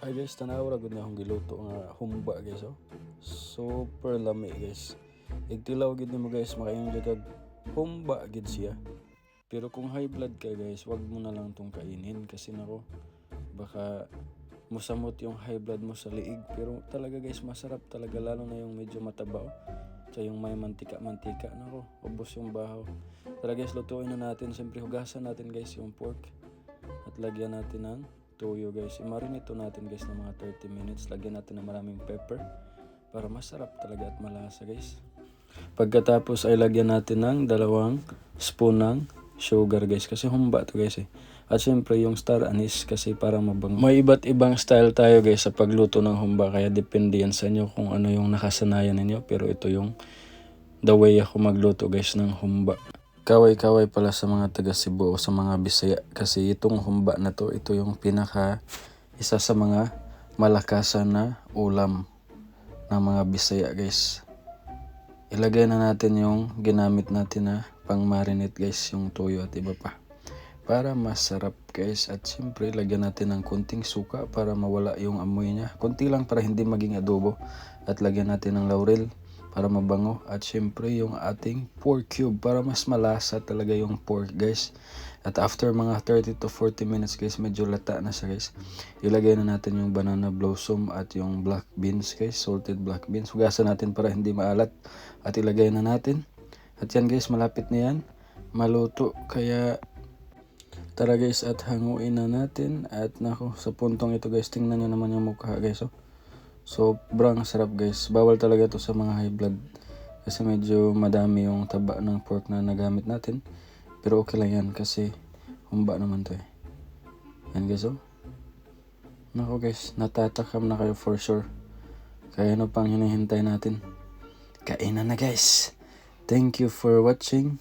Ay guys, tanaw ra gud na akong giluto nga humba guys oh. Super lami guys. Igtilaw gid nimo guys, makaingon jud kag humba gid siya. Pero kung high blood ka guys, wag mo na lang tong kainin kasi nako baka musamot yung high blood mo sa liig. Pero talaga guys, masarap talaga lalo na yung medyo mataba oh. So yung may mantika-mantika, nako, ubos yung bahaw. Tara guys, lutuin na natin. Siyempre hugasan natin guys yung pork at lagyan natin ng toyo guys. I-marinate natin guys ng mga 30 minutes. Lagyan natin ng maraming pepper para masarap talaga at malasa guys. Pagkatapos ay lagyan natin ng 2 spoon ng sugar guys. Kasi humba to guys eh. At syempre yung star anise kasi para mabango. May iba't ibang style tayo guys sa pagluto ng humba. Kaya depende yan sa inyo kung ano yung nakasanayan ninyo. Pero ito yung the way ako magluto guys ng humba. Kaway-kaway pala sa mga taga Cebu o sa mga Bisaya kasi itong humba na to, ito yung isa sa mga malakasan na ulam ng mga Bisaya guys. Ilagay na natin yung ginamit natin na pang marinate guys, yung toyo at iba pa. Para masarap guys at siyempre lagyan natin ng konting suka para mawala yung amoy niya. Konti lang para hindi maging adobo at lagyan natin ng laurel para mabango at syempre yung ating pork cube para mas malasa talaga yung pork guys. At after mga 30 to 40 minutes guys, medyo lata na siya guys. Ilagay na natin yung banana blossom at yung black beans guys, salted black beans. Hugasan natin para hindi maalat at ilagay na natin. At yan guys, malapit na yan maluto kaya tara guys at hanguin na natin. At nako, sa puntong ito guys, tingnan nyo naman yung mukha guys oh. Sobrang sarap guys. Bawal talaga to sa mga high blood kasi medyo madami yung taba ng pork na nagamit natin. Pero okay lang yan kasi humba naman to eh. Yan guys oh. Nako guys, natatakam na kayo for sure. Kaya ano pang hinihintay natin? Kainan na guys. Thank you for watching.